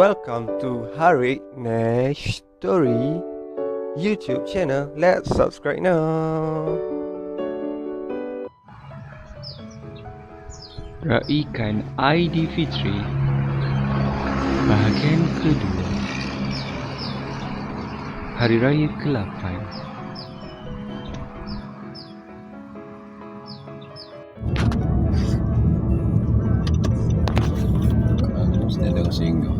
Welcome to Harik Nash Story YouTube channel. Let's subscribe now. Raikan Aidilfitri bahagian kedua, Hari Raya ke-8. Mesti ada orang singgah.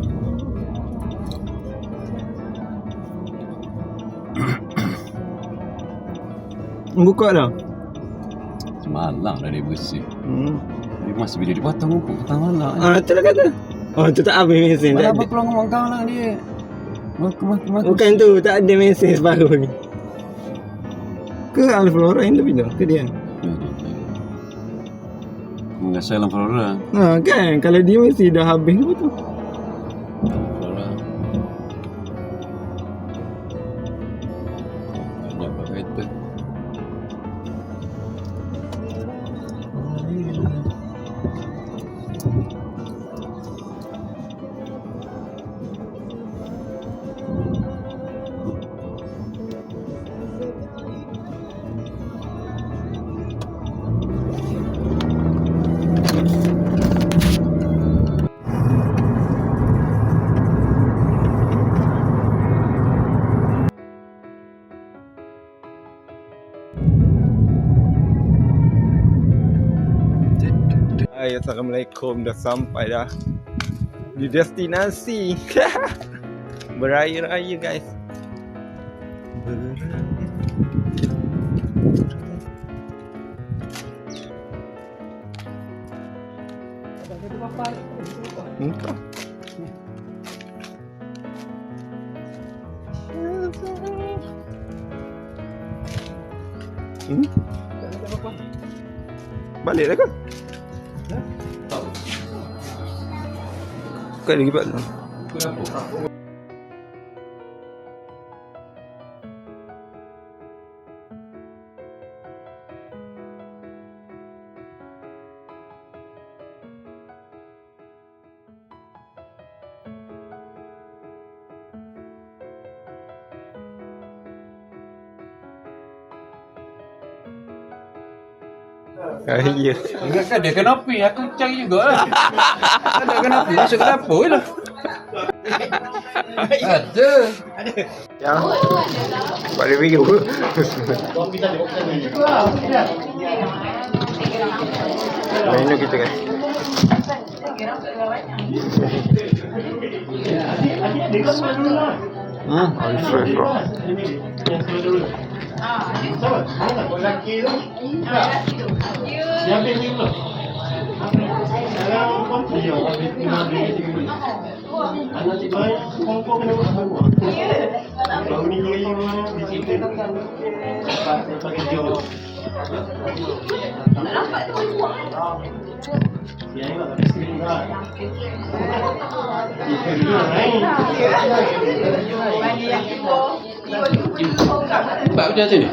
Buka dah. Semalam dah dia bersih. Dia masih bila dia potong rumput petang malam. Tu lah kata. Oh, tu tak habis mesin. Malah Tak apa ada. keluar ngomong kau lah dia. Mak. Bukan tu, tak ada mesin baru ni. Ke Alflora yang tu pindah? Ke dia? Enggak salah Flora. Ha, kan? Kalau dia mesti dah habis ke tu? Flora. Banyak kereta. Hai, Assalamualaikum. Dah sampai dah di destinasi. Beraya-raya guys. Entah. Balik dah ke? Bukan lagi balik. Ya. Ingatkan dia kenapa? Aku cari juga lah. Ada kenapa? Masuk ke dapur lah. Ada. Ya. Balik video. Menu kita guys. Alfred bro. Mbak udah sini?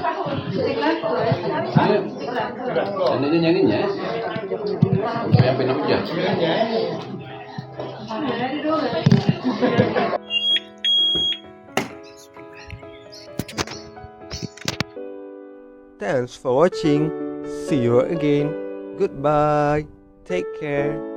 Dia nyanyinya. Sampai nak hujan. Thanks for watching. See you again. Goodbye. Take care.